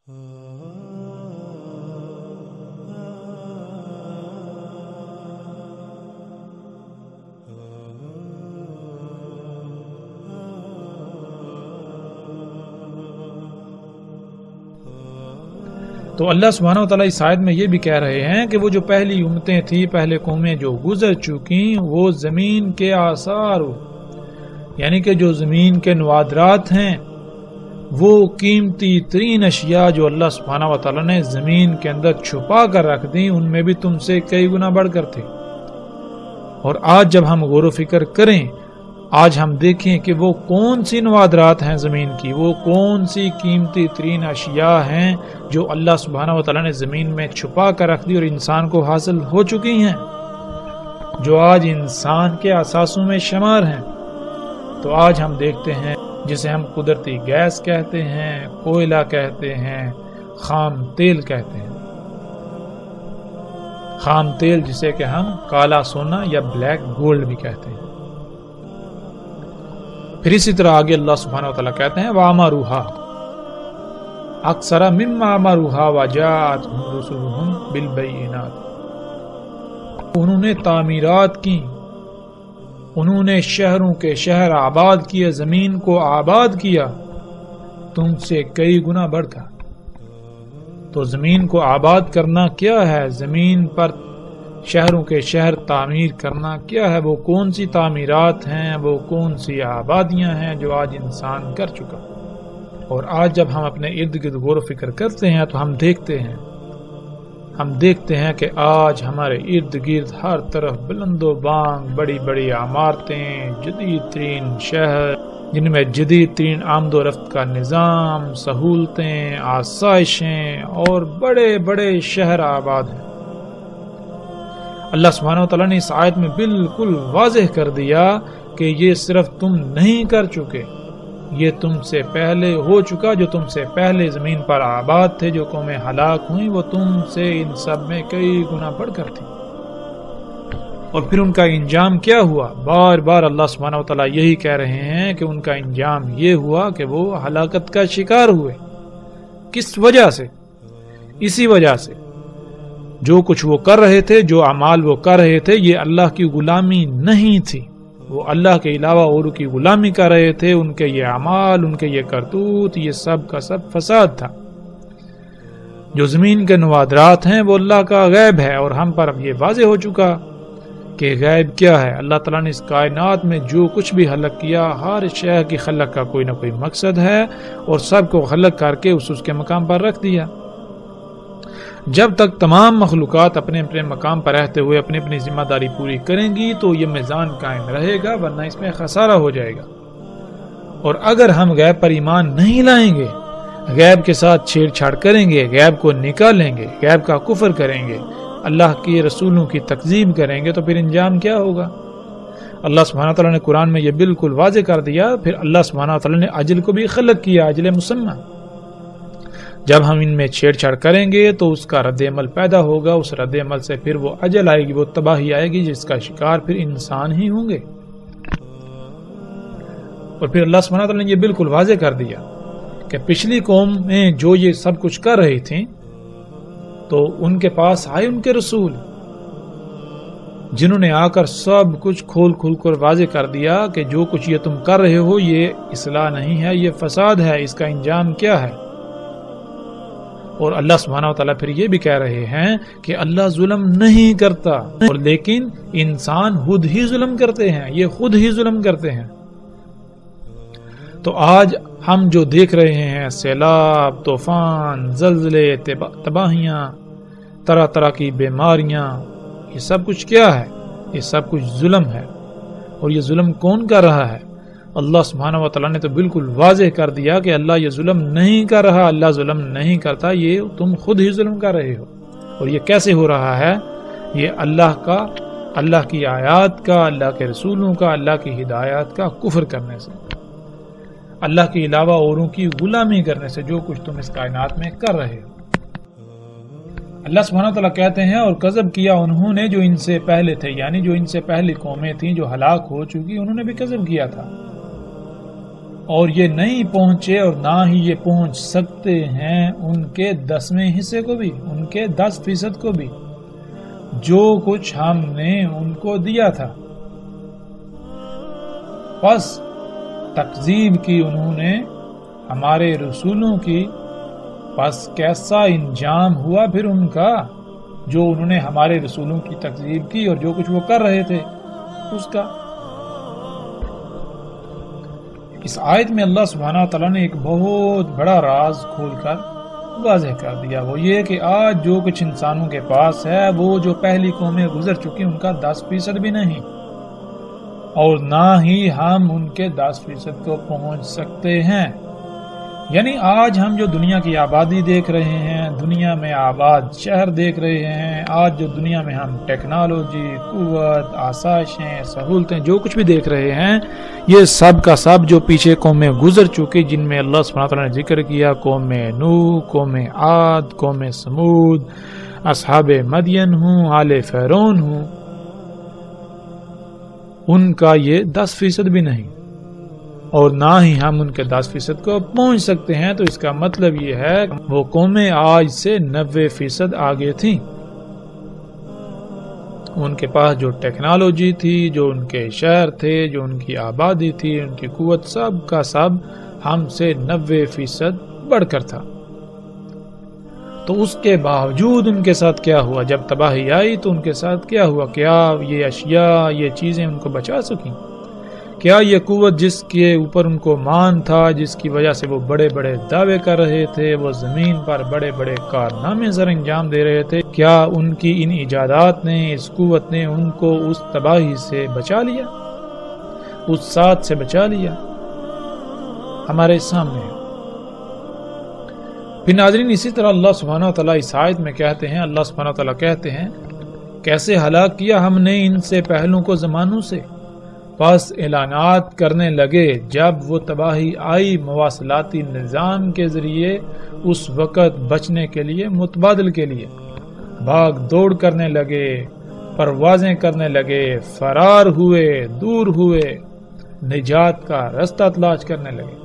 تو اللہ سبحانہ و تعالیٰ اس آیت میں یہ بھی کہہ رہے ہیں کہ وہ جو پہلی امتیں تھیں، پہلے قومیں جو گزر چکی، وہ زمین کے آثار، یعنی کہ جو زمین کے نوادرات ہیں، وہ قیمتی ترین اشیاء جو اللہ سبحانہ و تعالیٰ نے زمین کے اندر چھپا کر رکھ دیں، ان میں بھی تم سے کئی گنا بڑھ کر تھے۔ اور آج جب ہم غور و فکر کریں، آج ہم دیکھیں کہ وہ کون سی نوادرات ہیں زمین کی، وہ کون سی قیمتی ترین اشیاء ہیں جو اللہ سبحانہ و تعالیٰ نے زمین میں چھپا کر رکھ دی اور انسان کو حاصل ہو چکی ہیں، جو آج انسان کے اثاثوں میں شمار ہیں۔ تو آج ہم دیکھتے ہیں جسے ہم قدرتی گیس کہتے ہیں، کوئلہ کہتے ہیں، خام تیل کہتے ہیں، خام تیل جسے کہ ہم کالا سونا یا بلیک گولڈ بھی کہتے ہیں۔ پھر اسی طرح آگے اللہ سبحانہ و تعالیٰ کہتے ہیں وَعَمَرُوهَا أَكْثَرَ مِمَّا عَمَرُوهَا وَجَاءَتْهُمْ رُسُلُهُمْ بِالْبَيِّنَاتِ، انہوں نے تعمیرات کی، انہوں نے شہروں کے شہر آباد کیے، زمین کو آباد کیا تم سے کئی گنا بڑھ کر۔ تو زمین کو آباد کرنا کیا ہے؟ زمین پر شہروں کے شہر تعمیر کرنا کیا ہے؟ وہ کون سی تعمیرات ہیں، وہ کون سی آبادیاں ہیں جو آج انسان کر چکا؟ اور آج جب ہم اپنے ارد گرد غور و فکر کرتے ہیں تو ہم دیکھتے ہیں کہ آج ہمارے ارد گرد ہر طرف بلند و بانگ بڑی بڑی عمارتیں، جدید ترین شہر جن میں جدید ترین آمد و رفت کا نظام، سہولتیں، آسائشیں اور بڑے بڑے شہر آباد ہیں۔ اللہ سبحانہ و تعالیٰ نے اس آیت میں بالکل واضح کر دیا کہ یہ صرف تم نہیں کر چکے، یہ تم سے پہلے ہو چکا۔ جو تم سے پہلے زمین پر آباد تھے، جو قومیں ہلاک ہوئیں، وہ تم سے ان سب میں کئی گنا بڑھ کر تھی۔ اور پھر ان کا انجام کیا ہوا؟ بار بار اللہ سبحانہ و تعالیٰ یہی کہہ رہے ہیں کہ ان کا انجام یہ ہوا کہ وہ ہلاکت کا شکار ہوئے۔ کس وجہ سے؟ اسی وجہ سے جو کچھ وہ کر رہے تھے، جو اعمال وہ کر رہے تھے، یہ اللہ کی غلامی نہیں تھی، وہ اللہ کے علاوہ اور کی غلامی کر رہے تھے۔ ان کے یہ اعمال، ان کے یہ کرتوت، یہ سب کا سب فساد تھا۔ جو زمین کے نوادرات ہیں وہ اللہ کا غیب ہے، اور ہم پر اب یہ واضح ہو چکا کہ غیب کیا ہے۔ اللہ تعالیٰ نے اس کائنات میں جو کچھ بھی خلق کیا، ہر شے کی خلق کا کوئی نہ کوئی مقصد ہے، اور سب کو خلق کر کے اس کے مقام پر رکھ دیا۔ جب تک تمام مخلوقات اپنے اپنے مقام پر رہتے ہوئے اپنی اپنی ذمہ داری پوری کریں گی تو یہ میزان قائم رہے گا، ورنہ اس میں خسارہ ہو جائے گا۔ اور اگر ہم غیب پر ایمان نہیں لائیں گے، غیب کے ساتھ چھیڑ چھاڑ کریں گے، غیب کو نکالیں گے، غیب کا کفر کریں گے، اللہ کے رسولوں کی تکذیب کریں گے، تو پھر انجام کیا ہوگا؟ اللہ سبحانہ تعالیٰ نے قرآن میں یہ بالکل واضح کر دیا۔ پھر اللہ سبحانہ تعالیٰ نے اجل کو بھی خلق کیا، اجل مسمى۔ جب ہم ان میں چھیڑ چھاڑ کریں گے تو اس کا رد عمل پیدا ہوگا، اس رد عمل سے پھر وہ اجل آئے گی، وہ تباہی آئے گی، جس کا شکار پھر انسان ہی ہوں گے۔ اور پھر اللہ سبحانہ تعالیٰ نے یہ بالکل واضح کر دیا کہ پچھلی قوم میں جو یہ سب کچھ کر رہی تھیں، تو ان کے پاس آئے ان کے رسول، جنہوں نے آ کر سب کچھ کھول کھول کر واضح کر دیا کہ جو کچھ یہ تم کر رہے ہو یہ اصلاح نہیں ہے، یہ فساد ہے، اس کا انجام کیا ہے۔ اور اللہ سبحانہ و تعالیٰ پھر یہ بھی کہہ رہے ہیں کہ اللہ ظلم نہیں کرتا، اور لیکن انسان خود ہی ظلم کرتے ہیں، یہ خود ہی ظلم کرتے ہیں۔ تو آج ہم جو دیکھ رہے ہیں، سیلاب، طوفان، زلزلے، تباہیاں، طرح طرح کی بیماریاں، یہ سب کچھ کیا ہے؟ یہ سب کچھ ظلم ہے۔ اور یہ ظلم کون کر رہا ہے؟ اللہ سبحانہ و تعالیٰ نے تو بالکل واضح کر دیا کہ اللہ یہ ظلم نہیں کر رہا، اللہ ظلم نہیں کرتا، یہ تم خود ہی ظلم کر رہے ہو۔ اور یہ کیسے ہو رہا ہے؟ یہ اللہ کی آیات کا، اللہ کے رسولوں کا، اللہ کی ہدایات کا کفر کرنے سے، اللہ کے علاوہ اوروں کی غلامی کرنے سے، جو کچھ تم اس کائنات میں کر رہے ہو۔ اللہ سبحانہ وتعالیٰ کہتے ہیں اور کذب کیا انہوں نے جو ان سے پہلے تھے، یعنی جو ان سے پہلی قومیں تھیں جو ہلاک ہو چکی، انہوں نے بھی کذب کیا تھا۔ اور یہ نہیں پہنچے اور نہ ہی یہ پہنچ سکتے ہیں ان کے 10ویں حصے کو بھی، ان کے 10% کو بھی جو کچھ ہم نے ان کو دیا تھا۔ بس تکذیب کی انہوں نے ہمارے رسولوں کی، بس کیسا انجام ہوا پھر ان کا، جو انہوں نے ہمارے رسولوں کی تکذیب کی اور جو کچھ وہ کر رہے تھے اس کا۔ اس آیت میں اللہ سبحانہ تعالیٰ نے ایک بہت بڑا راز کھول کر واضح کر دیا، وہ یہ کہ آج جو کچھ انسانوں کے پاس ہے وہ جو پہلی قومیں گزر چکی ان کا 10% بھی نہیں، اور نہ ہی ہم ان کے 10% کو پہنچ سکتے ہیں۔ یعنی آج ہم جو دنیا کی آبادی دیکھ رہے ہیں، دنیا میں آباد شہر دیکھ رہے ہیں، آج جو دنیا میں ہم ٹیکنالوجی، قوت، آسائشیں، سہولتیں جو کچھ بھی دیکھ رہے ہیں، یہ سب کا سب جو پیچھے قومیں گزر چکی، جن میں اللہ سبحانہ تعالیٰ نے ذکر کیا، قوم نوح، قوم عاد، قوم سمود، اصحاب مدین ہوں، آل فرعون ہوں، ان کا یہ 10% بھی نہیں، اور نہ ہی ہم ان کے 10% کو پہنچ سکتے ہیں۔ تو اس کا مطلب یہ ہے وہ قومیں آج سے 90% آگے تھیں، ان کے پاس جو ٹیکنالوجی تھی، جو ان کے شہر تھے، جو ان کی آبادی تھی، ان کی قوت، سب کا سب ہم سے 90% بڑھ کر تھا۔ تو اس کے باوجود ان کے ساتھ کیا ہوا؟ جب تباہی آئی تو ان کے ساتھ کیا ہوا؟ کیا یہ اشیاء، یہ چیزیں ان کو بچا سکیں؟ کیا یہ قوت جس کے اوپر ان کو مان تھا، جس کی وجہ سے وہ بڑے بڑے دعوے کر رہے تھے، وہ زمین پر بڑے بڑے کارنامے سر انجام دے رہے تھے، کیا ان کی ان ایجادات نے، اس قوت نے ان کو اس تباہی سے بچا لیا، اس ساتھ سے بچا لیا؟ ہمارے سامنے ہے۔ پھر ناظرین اسی طرح اللہ سبحانہ وتعالیٰ اس آیت میں کہتے ہیں، اللہ سبحانہ وتعالیٰ کہتے ہیں کیسے ہلاک کیا ہم نے ان سے پہلوں کو زمانوں سے، پس اعلانات کرنے لگے جب وہ تباہی آئی مواصلاتی نظام کے ذریعے، اس وقت بچنے کے لیے، متبادل کے لیے بھاگ دوڑ کرنے لگے، پروازیں کرنے لگے، فرار ہوئے، دور ہوئے، نجات کا رستہ تلاش کرنے لگے۔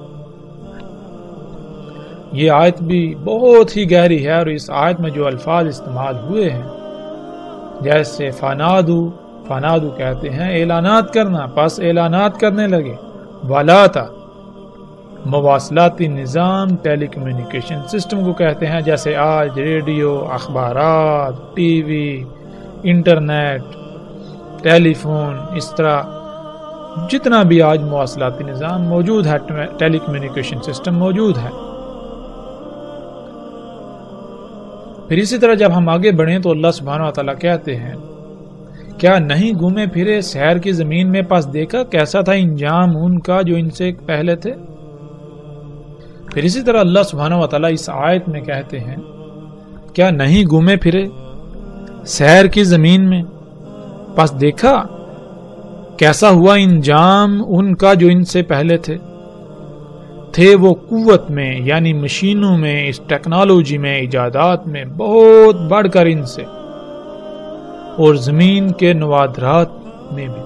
یہ آیت بھی بہت ہی گہری ہے، اور اس آیت میں جو الفاظ استعمال ہوئے ہیں، جیسے فنادو کہتے ہیں اعلانات کرنا، پس اعلانات کرنے لگے، والاتا مواصلاتی نظام، ٹیلی کمیونیکیشن سسٹم کو کہتے ہیں، جیسے آج ریڈیو، اخبارات، ٹی وی، انٹرنیٹ، ٹیلی فون، اس طرح جتنا بھی آج مواصلاتی نظام موجود ہے، ٹیلی کمیونیکیشن سسٹم موجود ہے۔ پھر اسی طرح جب ہم آگے بڑھیں تو اللہ سبحانہ وتعالیٰ کہتے ہیں کیا نہیں گھومے پھرے سحر کی زمین میں، پس دیکھا کیسا تھا انجام ان کا جو ان سے پہلے تھے۔ پھر اسی طرح اللہ سبحانہ وتعالیٰ اس آیت میں کہتے ہیں کیا نہیں گھومے پھرے سحر کی زمین میں، پس دیکھا کیسا ہوا انجام ان کا جو ان سے پہلے تھے وہ قوت میں، یعنی مشینوں میں، اس ٹیکنالوجی میں، ایجادات میں بہت بڑھ کر ان سے، اور زمین کے نوادرات میں بھی،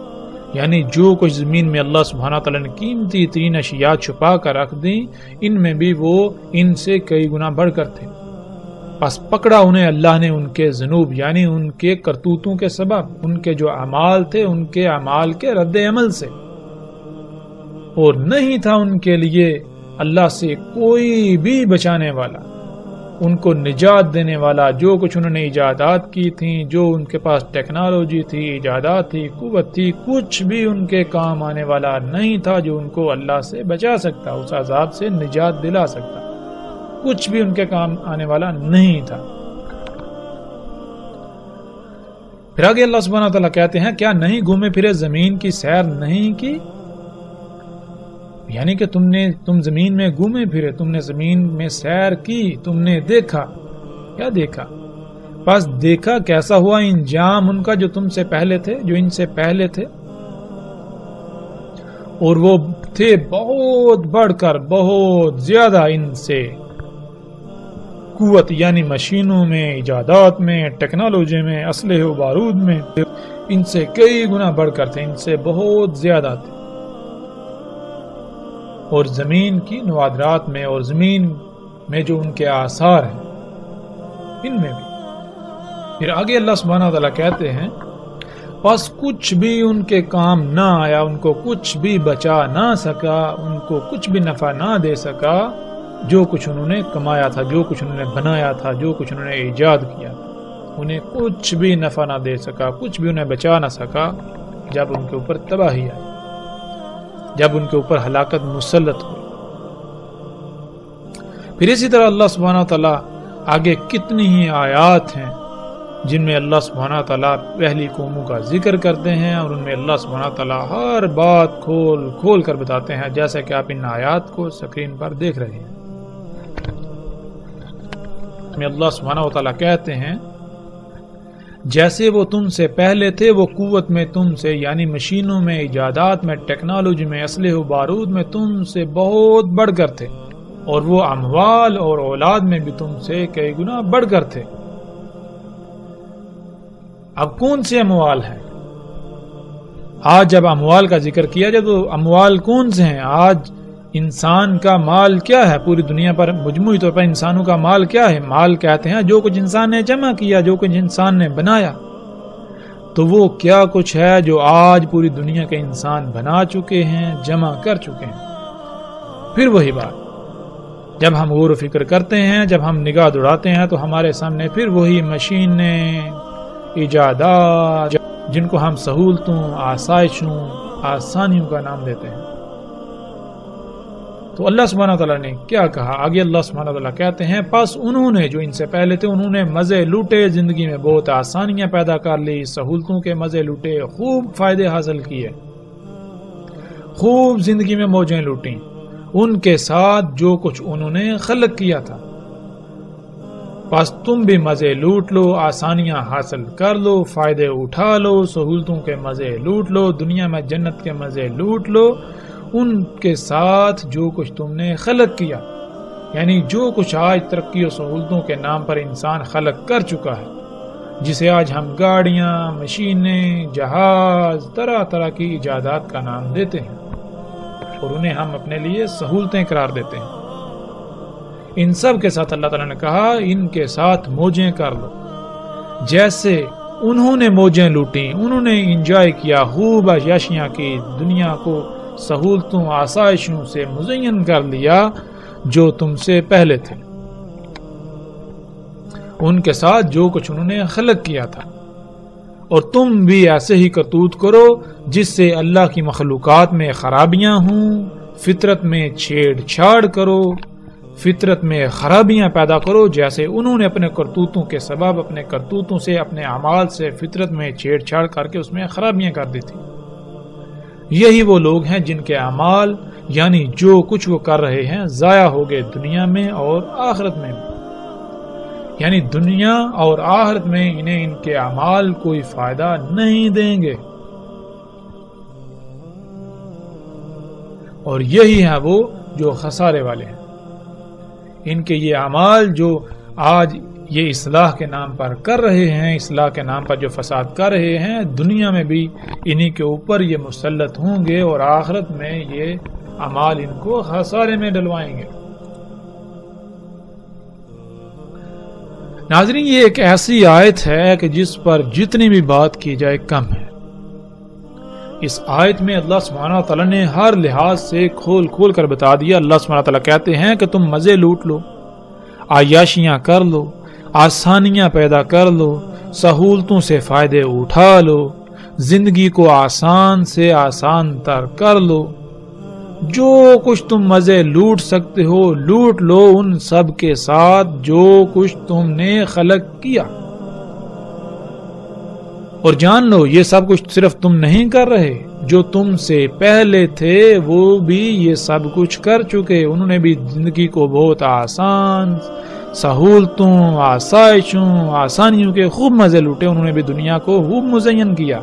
یعنی جو کچھ زمین میں اللہ سبحانہ تعالیٰ نے قیمتی ترین اشیاء چھپا کر رکھ دیں، ان میں بھی وہ ان سے کئی گنا بڑھ کر تھے۔ پس پکڑا انہیں اللہ نے ان کے ذنوب، یعنی ان کے کرتوتوں کے سبب، ان کے جو اعمال تھے، ان کے اعمال کے رد عمل سے، اور نہیں تھا ان کے لیے اللہ سے کوئی بھی بچانے والا، ان کو نجات دینے والا۔ جو کچھ انہوں نے ایجادات کی تھیں، جو ان کے پاس ٹیکنالوجی تھی، ایجادات تھی، قوت تھی، کچھ بھی ان کے کام آنے والا نہیں تھا جو ان کو اللہ سے بچا سکتا، اس عذاب سے نجات دلا سکتا، کچھ بھی ان کے کام آنے والا نہیں تھا۔ پھر آگے اللہ سبحانہ وتعالیٰ کہتے ہیں کیا نہیں گھومے پھرے زمین کی سیر نہیں کی، یعنی کہ تم زمین میں گھومے پھرے، تم نے زمین میں سیر کی، تم نے دیکھا، کیا دیکھا؟ پس دیکھا کیسا ہوا انجام ان کا جو تم سے پہلے تھے، جو ان سے پہلے تھے، اور وہ تھے بہت بڑھ کر، بہت زیادہ ان سے قوت، یعنی مشینوں میں، ایجادات میں، ٹیکنالوجی میں، اسلحے و بارود میں، ان سے کئی گنا بڑھ کر تھے، ان سے بہت زیادہ تھے۔ اور زمین کی نوادرات میں اور زمین میں جو ان کے آثار ہیں ان میں بھی۔ پھر آگے اللہ سبحانہ وتعالیٰ کہتے ہیں بس کچھ بھی ان کے کام نہ آیا، ان کو کچھ بھی بچا نہ سکا، ان کو کچھ بھی نفع نہ دے سکا جو کچھ انہوں نے کمایا تھا، جو کچھ انہوں نے بنایا تھا، جو کچھ انہوں نے ایجاد کیا، انہیں کچھ بھی نفع نہ دے سکا، کچھ بھی انہیں بچا نہ سکا جب ان کے اوپر تباہی آئی، جب ان کے اوپر ہلاکت مسلط ہوئی۔ پھر اسی طرح اللہ سبحانہ تعالیٰ آگے کتنی ہی آیات ہیں جن میں اللہ سبحانہ تعالیٰ پہلی قوموں کا ذکر کرتے ہیں اور ان میں اللہ سبحانہ تعالیٰ ہر بات کھول کھول کر بتاتے ہیں، جیسا کہ آپ ان آیات کو سکرین پر دیکھ رہے ہیں۔ میں اللہ سبحانہ تعالیٰ کہتے ہیں جیسے وہ تم سے پہلے تھے، وہ قوت میں تم سے، یعنی مشینوں میں، ایجادات میں، ٹیکنالوجی میں، اسلحے و بارود میں تم سے بہت بڑھ کر تھے، اور وہ اموال اور اولاد میں بھی تم سے کئی گنا بڑھ کر تھے۔ اب کون سے اموال ہیں؟ آج جب اموال کا ذکر کیا جائے تو اموال کون سے ہیں؟ آج انسان کا مال کیا ہے؟ پوری دنیا پر مجموعی طور پر انسانوں کا مال کیا ہے؟ مال کہتے ہیں جو کچھ انسان نے جمع کیا، جو کچھ انسان نے بنایا۔ تو وہ کیا کچھ ہے جو آج پوری دنیا کے انسان بنا چکے ہیں، جمع کر چکے ہیں۔ پھر وہی بات جب ہم غور و فکر کرتے ہیں، جب ہم نگاہ دوڑاتے ہیں تو ہمارے سامنے پھر وہی مشینیں، ایجادات جن کو ہم سہولتوں، آسائشوں، آسانیوں کا نام دیتے ہیں۔ تو اللہ سبحانہ تعالیٰ نے کیا کہا؟ آگے اللہ سبحانہ تعالیٰ کہتے ہیں پس انہوں نے، جو ان سے پہلے تھے، انہوں نے مزے لوٹے، زندگی میں بہت آسانیاں پیدا کر لی، سہولتوں کے مزے لوٹے، خوب فائدے حاصل کیے، خوب زندگی میں موجیں لوٹیں، ان کے ساتھ جو کچھ انہوں نے خلق کیا تھا۔ بس تم بھی مزے لوٹ لو، آسانیاں حاصل کر لو، فائدے اٹھا لو، سہولتوں کے مزے لوٹ لو، دنیا میں جنت کے مزے لوٹ لو، ان کے ساتھ جو کچھ تم نے خلق کیا، یعنی جو کچھ آج ترقی و سہولتوں کے نام پر انسان خلق کر چکا ہے، جسے آج ہم گاڑیاں، مشینیں، جہاز، طرح طرح کی ایجادات کا نام دیتے ہیں اور انہیں ہم اپنے لیے سہولتیں قرار دیتے ہیں۔ ان سب کے ساتھ اللہ تعالیٰ نے کہا ان کے ساتھ موجیں کر لو، جیسے انہوں نے موجیں لوٹیں، انہوں نے انجوائے کیا، خوب عیاشیاں کی، دنیا کو سہولتوں، آسائشوں سے مزین کر لیا جو تم سے پہلے تھے، ان کے ساتھ جو کچھ انہوں نے خلق کیا تھا۔ اور تم بھی ایسے ہی کرتوت کرو جس سے اللہ کی مخلوقات میں خرابیاں ہوں، فطرت میں چھیڑ چھاڑ کرو، فطرت میں خرابیاں پیدا کرو، جیسے انہوں نے اپنے کرتوتوں کے سبب، اپنے کرتوتوں سے، اپنے اعمال سے فطرت میں چھیڑ چھاڑ کر کے اس میں خرابیاں کر دی تھی۔ یہی وہ لوگ ہیں جن کے اعمال، یعنی جو کچھ وہ کر رہے ہیں، ضائع ہو گئے دنیا میں اور آخرت میں بھی، یعنی دنیا اور آخرت میں انہیں ان کے اعمال کوئی فائدہ نہیں دیں گے۔ اور یہی ہیں وہ جو خسارے والے ہیں، ان کے یہ اعمال جو آج یہ اصلاح کے نام پر کر رہے ہیں، اصلاح کے نام پر جو فساد کر رہے ہیں، دنیا میں بھی انہی کے اوپر یہ مسلط ہوں گے اور آخرت میں یہ اعمال ان کو خسارے میں ڈلوائیں گے۔ ناظرین، یہ ایک ایسی آیت ہے کہ جس پر جتنی بھی بات کی جائے کم ہے۔ اس آیت میں اللہ سبحانہ تعالیٰ نے ہر لحاظ سے کھول کھول کر بتا دیا۔ اللہ سبحانہ تعالیٰ کہتے ہیں کہ تم مزے لوٹ لو، عیاشیاں کر لو، آسانیاں پیدا کر لو، سہولتوں سے فائدے اٹھا لو، زندگی کو آسان سے آسان تر کر لو، جو کچھ تم مزے لوٹ سکتے ہو لوٹ لو، ان سب کے ساتھ جو کچھ تم نے خلق کیا۔ اور جان لو یہ سب کچھ صرف تم نہیں کر رہے، جو تم سے پہلے تھے وہ بھی یہ سب کچھ کر چکے، انہوں نے بھی زندگی کو بہت آسان، سہولتوں، آسائشوں، آسانیوں کے خوب مزے لوٹے، انہوں نے بھی دنیا کو خوب مزین کیا،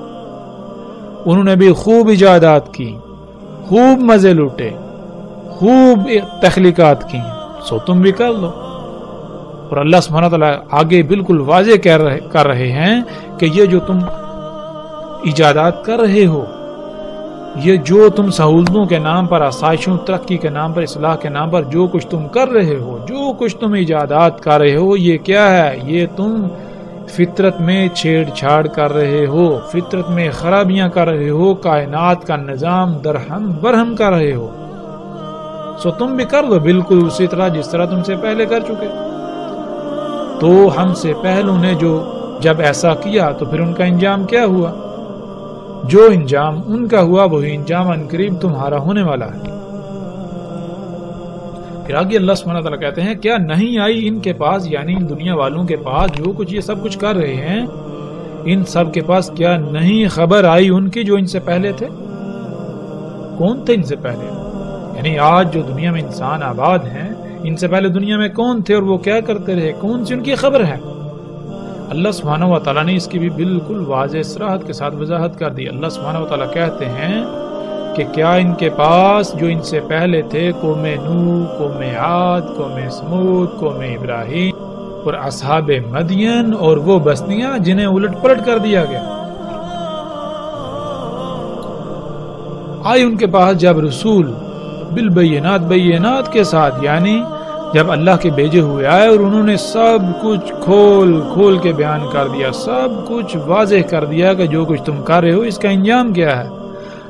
انہوں نے بھی خوب ایجادات کی، خوب مزے لوٹے، خوب تخلیقات کی، سو تم بھی کر لو۔ اور اللہ سبحانہ تعالیٰ آگے بالکل واضح کر رہے ہیں کہ یہ جو تم ایجادات کر رہے ہو، یہ جو تم سہولتوں کے نام پر، آسائشوں، ترقی کے نام پر، اصلاح کے نام پر جو کچھ تم کر رہے ہو، جو کچھ تم ایجادات کر رہے ہو، یہ کیا ہے؟ یہ تم فطرت میں چھیڑ چھاڑ کر رہے ہو، فطرت میں خرابیاں کر رہے ہو، کائنات کا نظام درہم برہم کر رہے ہو۔ سو تم بھی کر دو بالکل اسی طرح جس طرح تم سے پہلے کر چکے۔ تو ہم سے پہلوں نے جو جب ایسا کیا تو پھر ان کا انجام کیا ہوا؟ جو انجام ان کا ہوا وہی انجام عنقریب تمہارا ہونے والا ہے۔ پھر آگے اللہ سبحانہ وتعالی کہتے ہیں کیا نہیں آئی ان کے پاس، یعنی ان دنیا والوں کے پاس جو کچھ یہ سب کچھ کر رہے ہیں، ان سب کے پاس کیا نہیں خبر آئی ان کی جو ان سے پہلے تھے؟ کون تھے ان سے پہلے؟ یعنی آج جو دنیا میں انسان آباد ہیں، ان سے پہلے دنیا میں کون تھے اور وہ کیا کرتے رہے؟ کون سی ان کی خبر ہے؟ اللہ سبحانہ و تعالیٰ نے اس کی بھی بالکل واضح صراحت کے ساتھ وضاحت کر دی۔ اللہ سبحانہ و تعالیٰ کہتے ہیں کہ کیا ان کے پاس جو ان سے پہلے تھے، قوم نوح، قوم عاد، قوم سمود، قوم ابراہیم اور اصحاب مدین اور وہ بستیاں جنہیں الٹ پلٹ کر دیا گیا، آئی ان کے پاس جب رسول بالبینات، بینات کے ساتھ، یعنی جب اللہ کے بھیجے ہوئے آئے اور انہوں نے سب کچھ کھول کھول کے بیان کر دیا، سب کچھ واضح کر دیا کہ جو کچھ تم کر رہے ہو اس کا انجام کیا ہے،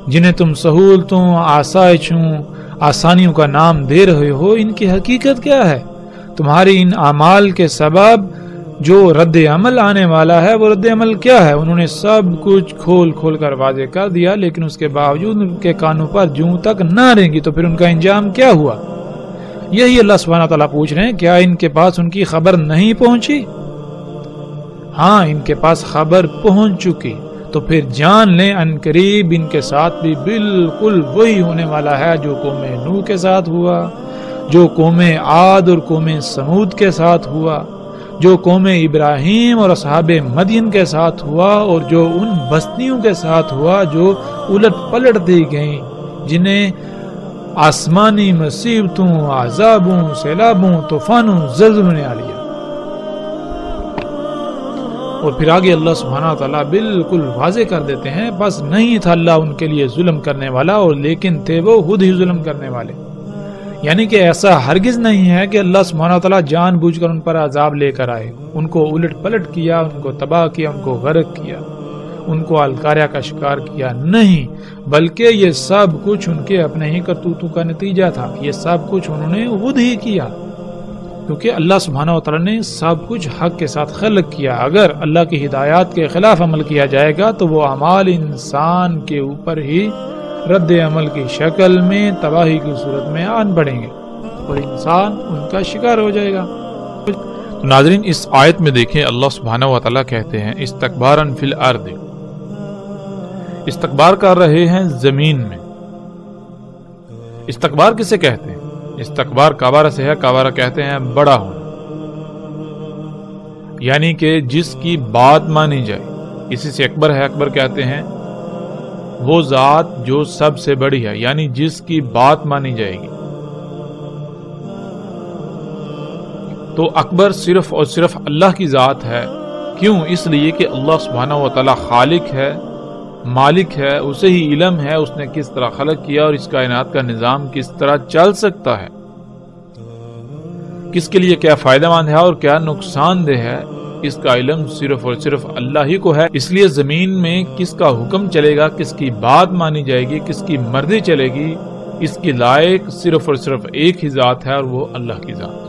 جنہیں تم سہولتوں، آسائشوں، آسانیوں کا نام دے رہے ہو، ان کی حقیقت کیا ہے؟ تمہاری ان اعمال کے سبب جو رد عمل آنے والا ہے وہ رد عمل کیا ہے؟ انہوں نے سب کچھ کھول کھول کر واضح کر دیا، لیکن اس کے باوجود ان کے کانوں پر جوں تک نہ رہیں گی تو پھر ان کا انجام کیا ہوا؟ یہی اللہ سبحانہ تعالیٰ پوچھ رہے ہیں کیا ان کے پاس ان کی خبر نہیں پہنچی؟ ہاں، ان کے پاس خبر پہنچ چکی، تو پھر جان لیں عنقریب ان کے ساتھ بھی بالکل وہی ہونے والا ہے جو قوم نوح کے ساتھ ہوا، جو قوم عاد اور قوم سمود کے ساتھ ہوا، جو قوم ابراہیم اور اصحاب مدین کے ساتھ ہوا، اور جو ان بستیوں کے ساتھ ہوا جو الٹ پلٹ دی گئیں، جنہیں آسمانی مصیبتوں، عذابوں، سیلابوں، طوفانوں، زلزلوں نے آ لیا۔ اور پھر آگے اللہ سبحانہ تعالیٰ بالکل واضح کر دیتے ہیں بس نہیں تھا اللہ ان کے لیے ظلم کرنے والا، اور لیکن تھے وہ خود ہی ظلم کرنے والے۔ یعنی کہ ایسا ہرگز نہیں ہے کہ اللہ سبحانہ تعالیٰ جان بوجھ کر ان پر عذاب لے کر آئے، ان کو الٹ پلٹ کیا، ان کو تباہ کیا، ان کو غرق کیا، ان کو الکاریہ کا شکار کیا، نہیں، بلکہ یہ سب کچھ ان کے اپنے ہی کرتوتوں کا نتیجہ تھا، یہ سب کچھ انہوں نے خود ہی کیا، کیونکہ اللہ سبحانہ و تعالیٰ نے سب کچھ حق کے ساتھ خلق کیا۔ اگر اللہ کی ہدایات کے خلاف عمل کیا جائے گا تو وہ اعمال انسان کے اوپر ہی رد عمل کی شکل میں تباہی کی صورت میں آن پڑیں گے اور انسان ان کا شکار ہو جائے گا۔ تو ناظرین، اس آیت میں دیکھیں اللہ سبحانہ و تعالیٰ کہتے ہیں استکباراً فی الارض، استکبار کر رہے ہیں زمین میں۔ استکبار کسے کہتے ہیں؟ استکبار کابارہ سے ہے، کابارہ کہتے ہیں بڑا ہونا، یعنی کہ جس کی بات مانی جائے، اسی سے اکبر ہے، اکبر کہتے ہیں وہ ذات جو سب سے بڑی ہے، یعنی جس کی بات مانی جائے گی۔ تو اکبر صرف اور صرف اللہ کی ذات ہے، کیوں؟ اس لیے کہ اللہ سبحانہ و تعالی خالق ہے، مالک ہے، اسے ہی علم ہے اس نے کس طرح خلق کیا اور اس کائنات کا نظام کس طرح چل سکتا ہے، کس کے لیے کیا فائدہ مند ہے اور کیا نقصان دہ ہے، اس کا علم صرف اور صرف اللہ ہی کو ہے۔ اس لیے زمین میں کس کا حکم چلے گا، کس کی بات مانی جائے گی، کس کی مرضی چلے گی، اس کی لائق صرف اور صرف ایک ہی ذات ہے اور وہ اللہ کی ذات۔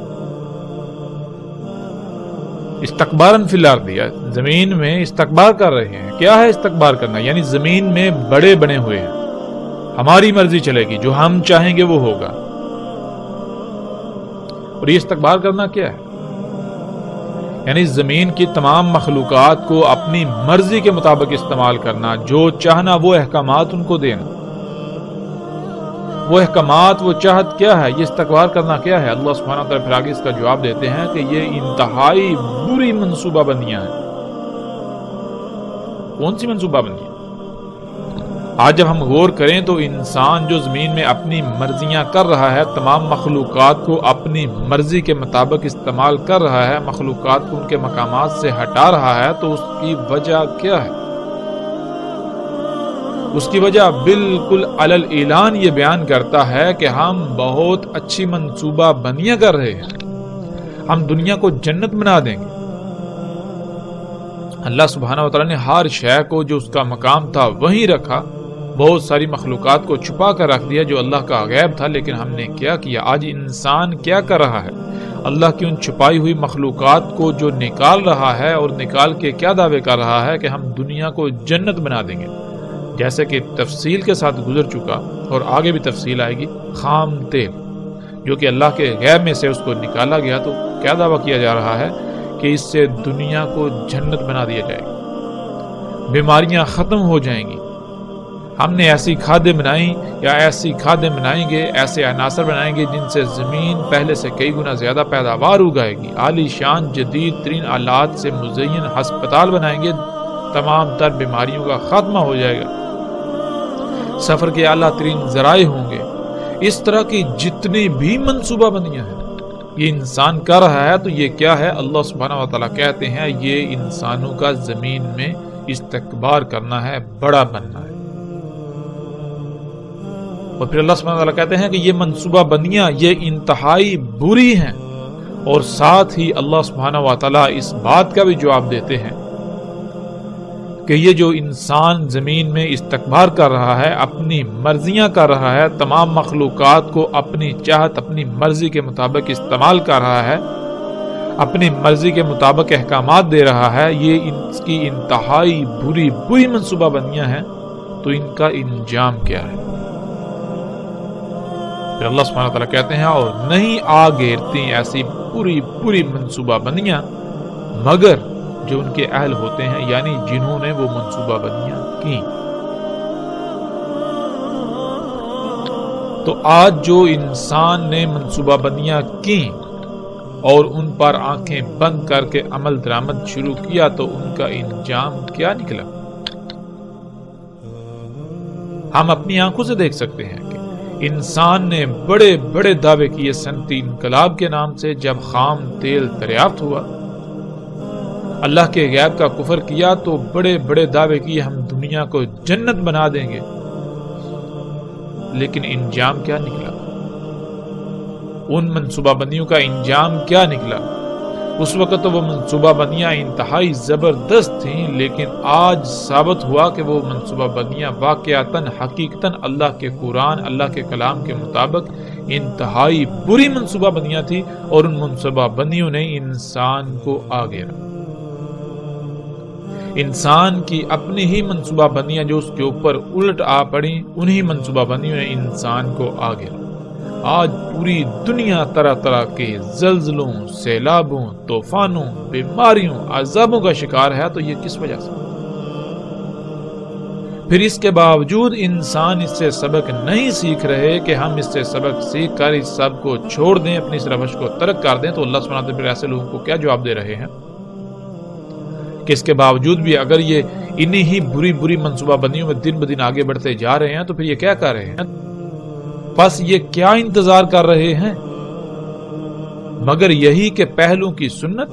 استکباراً فی الارض، زمین میں استکبار کر رہے ہیں۔ کیا ہے استکبار کرنا؟ یعنی زمین میں بڑے بنے ہوئے ہیں، ہماری مرضی چلے گی، جو ہم چاہیں گے وہ ہوگا۔ اور یہ استکبار کرنا کیا ہے؟ یعنی زمین کی تمام مخلوقات کو اپنی مرضی کے مطابق استعمال کرنا، جو چاہنا وہ احکامات ان کو دینا، وہ احکامات، وہ چاہت کیا ہے؟ یہ استکبار کرنا کیا ہے؟ اللہ سبحانہ وتعالی پھر آگے اس کا جواب دیتے ہیں کہ یہ انتہائی بری منصوبہ بندیاں ہیں۔ کون سی منصوبہ بندیاں؟ آج جب ہم غور کریں تو انسان جو زمین میں اپنی مرضیاں کر رہا ہے، تمام مخلوقات کو اپنی مرضی کے مطابق استعمال کر رہا ہے، مخلوقات کو ان کے مقامات سے ہٹا رہا ہے، تو اس کی وجہ کیا ہے؟ اس کی وجہ بالکل علل اعلان یہ بیان کرتا ہے کہ ہم بہت اچھی منصوبہ بندیاں کر رہے ہیں، ہم دنیا کو جنت بنا دیں گے۔ اللہ سبحانہ و تعالیٰ نے ہر شے کو جو اس کا مقام تھا وہیں رکھا، بہت ساری مخلوقات کو چھپا کر رکھ دیا جو اللہ کا غیب تھا۔ لیکن ہم نے کیا کیا؟ آج انسان کیا کر رہا ہے؟ اللہ کی ان چھپائی ہوئی مخلوقات کو جو نکال رہا ہے، اور نکال کے کیا دعوے کر رہا ہے کہ ہم دنیا کو جنت بنا دیں گے، جیسے کہ تفصیل کے ساتھ گزر چکا اور آگے بھی تفصیل آئے گی۔ خام تیل جو کہ اللہ کے غیب میں سے اس کو نکالا گیا، تو کیا دعویٰ کیا جا رہا ہے کہ اس سے دنیا کو جنت بنا دیا جائے گا، بیماریاں ختم ہو جائیں گی۔ ہم نے ایسی کھادیں بنائیں یا ایسی کھادیں بنائیں گے، ایسے عناصر بنائیں گے جن سے زمین پہلے سے کئی گنا زیادہ پیداوار اگائے گی، عالی شان جدید ترین آلات سے مزین ہسپتال بنائیں گے، تمام تر بیماریوں کا خاتمہ ہو جائے گا، سفر کے اعلیٰ ترین ذرائع ہوں گے۔ اس طرح کی جتنی بھی منصوبہ بندیاں ہیں یہ انسان کر رہا ہے، تو یہ کیا ہے؟ اللہ سبحانہ و تعالیٰ کہتے ہیں یہ انسانوں کا زمین میں استکبار کرنا ہے، بڑا بننا ہے۔ اور پھر اللہ سبحانہ و تعالیٰ کہتے ہیں کہ یہ منصوبہ بندیاں یہ انتہائی بری ہیں، اور ساتھ ہی اللہ سبحانہ و تعالیٰ اس بات کا بھی جواب دیتے ہیں کہ یہ جو انسان زمین میں استکبار کر رہا ہے، اپنی مرضیاں کر رہا ہے، تمام مخلوقات کو اپنی چاہت اپنی مرضی کے مطابق استعمال کر رہا ہے، اپنی مرضی کے مطابق احکامات دے رہا ہے، یہ اس کی انتہائی بری منصوبہ بندیاں ہیں، تو ان کا انجام کیا ہے؟ پھر اللہ سبحانہ و تعالیٰ کہتے ہیں اور نہیں آ گھیرتی ایسی پوری منصوبہ بندیاں مگر جو ان کے اہل ہوتے ہیں، یعنی جنہوں نے وہ منصوبہ بندیاں کی۔ تو آج جو انسان نے منصوبہ بندیاں کی اور ان پر آنکھیں بند کر کے عمل درآمد شروع کیا، تو ان کا انجام کیا نکلا؟ ہم اپنی آنکھوں سے دیکھ سکتے ہیں کہ انسان نے بڑے بڑے دعوے کیے صنعتی انقلاب کے نام سے۔ جب خام تیل دریافت ہوا، اللہ کے غیب کا کفر کیا، تو بڑے بڑے دعوے کیے ہم دنیا کو جنت بنا دیں گے، لیکن انجام کیا نکلا؟ ان منصوبہ بندیوں کا انجام کیا نکلا؟ اس وقت تو وہ منصوبہ بندیاں انتہائی زبردست تھیں، لیکن آج ثابت ہوا کہ وہ منصوبہ بندیاں واقعتاً حقیقتاً اللہ کے قرآن، اللہ کے کلام کے مطابق انتہائی بری منصوبہ بندیاں تھیں، اور ان منصوبہ بندیوں نے انسان کو آ گھیرا۔ انسان کی اپنی ہی منصوبہ بندیاں جو اس کے اوپر الٹ آ پڑی، انہی منصوبہ بندیوں نے انسان کو آ گھیرا۔ آج پوری دنیا طرح طرح کے زلزلوں، سیلابوں، طوفانوں، بیماریوں، عذابوں کا شکار ہے، تو یہ کس وجہ سے؟ پھر اس کے باوجود انسان اس سے سبق نہیں سیکھ رہے کہ ہم اس سے سبق سیکھ کر اس سب کو چھوڑ دیں، اپنی اس روش کو ترک کر دیں، تو اللہ سبحانہ وتعالی پھر ایسے لوگوں کو کیا جواب دے رہے ہیں کہ اس کے باوجود بھی اگر یہ انہی ہی بری منصوبہ بندیوں میں دن بدن آگے بڑھتے جا رہے ہیں، تو پھر یہ کیا کر رہے ہیں؟ بس یہ کیا انتظار کر رہے ہیں مگر یہی کہ پہلوں کی سنت؟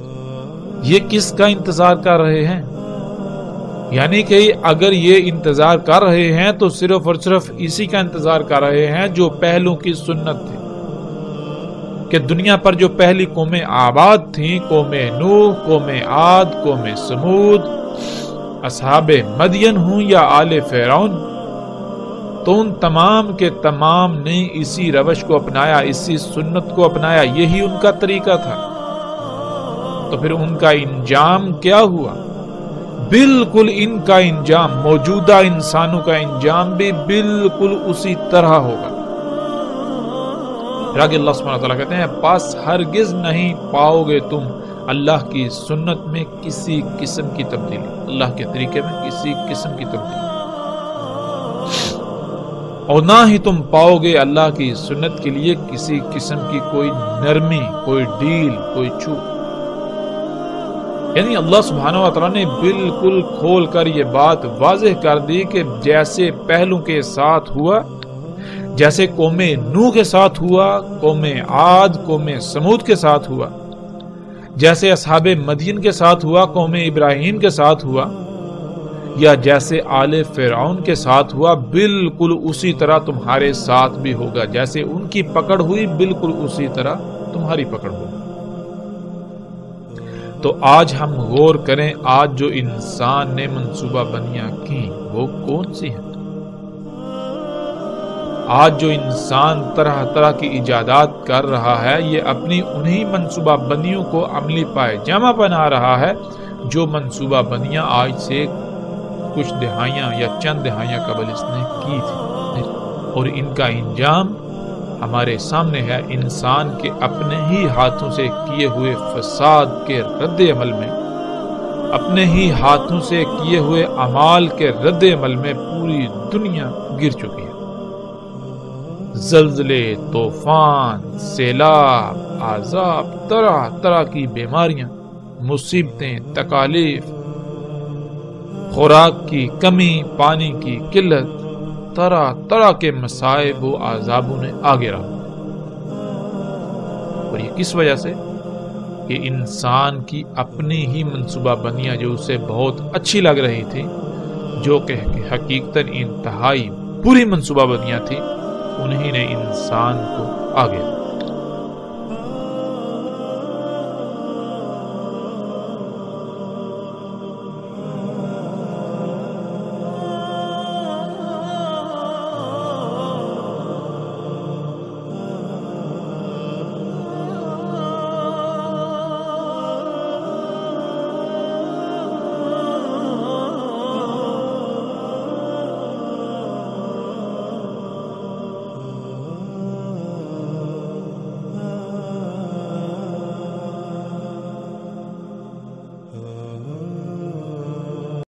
یہ کس کا انتظار کر رہے ہیں؟ یعنی کہ اگر یہ انتظار کر رہے ہیں تو صرف اور صرف اسی کا انتظار کر رہے ہیں جو پہلوں کی سنت تھی، کہ دنیا پر جو پہلی قومیں آباد تھیں، قوم نوح، قوم عاد، قوم سمود، اصحاب مدین ہوں یا آل فرعون، تو ان تمام کے تمام نے اسی روش کو اپنایا، اسی سنت کو اپنایا، یہی ان کا طریقہ تھا۔ تو پھر ان کا انجام کیا ہوا؟ بالکل ان کا انجام، موجودہ انسانوں کا انجام بھی بالکل اسی طرح ہوگا۔ پھر آگے اللہ سبحانہ وتعالیٰ کہتے ہیں پس ہرگز نہیں پاؤ گے تم اللہ کی سنت میں کسی قسم کی تبدیلی، اللہ کے طریقے میں کسی قسم کی تبدیلی، اور نہ ہی تم پاؤ گے اللہ کی سنت کے لیے کسی قسم کی کوئی نرمی، کوئی ڈیل، کوئی چھوٹ۔ یعنی اللہ سبحانہ و تعالیٰ نے بالکل کھول کر یہ بات واضح کر دی کہ جیسے پہلوں کے ساتھ ہوا، جیسے قوم نوح کے ساتھ ہوا، قوم عاد، قوم سمود کے ساتھ ہوا، جیسے اصحاب مدین کے ساتھ ہوا، قوم ابراہیم کے ساتھ ہوا، یا جیسے آل فرعون کے ساتھ ہوا بالکل اسی طرح تمہارے ساتھ بھی ہوگا، جیسے ان کی پکڑ ہوئی بالکل اسی طرح تمہاری پکڑ ہوگی۔ تو آج ہم غور کریں، آج جو انسان نے منصوبہ بندیاں کی وہ کون سی ہیں؟ آج جو انسان طرح طرح کی ایجادات کر رہا ہے، یہ اپنی انہی منصوبہ بندیوں کو عملی پائجامہ بنا رہا ہے جو منصوبہ بندیاں آج سے کچھ دہائیاں یا چند دہائیاں قبل اس نے کی تھی، اور ان کا انجام ہمارے سامنے ہے۔ انسان کے اپنے ہی ہاتھوں سے کیے ہوئے فساد کے رد عمل میں، اپنے ہی ہاتھوں سے کیے ہوئے اعمال کے رد عمل میں پوری دنیا گر چکی ہے۔ زلزلے، طوفان، سیلاب، عذاب، طرح طرح کی بیماریاں، مصیبتیں، تکالیف، خوراک کی کمی، پانی کی قلت، طرح طرح کے مصائب و عذابوں نے آگے رہا۔ اور یہ کس وجہ سے؟ کہ انسان کی اپنی ہی منصوبہ بندیاں جو اسے بہت اچھی لگ رہی تھی، جو کہ حقیقتاً انتہائی بری منصوبہ بندیاں تھی، انہی نے انسان کو آگے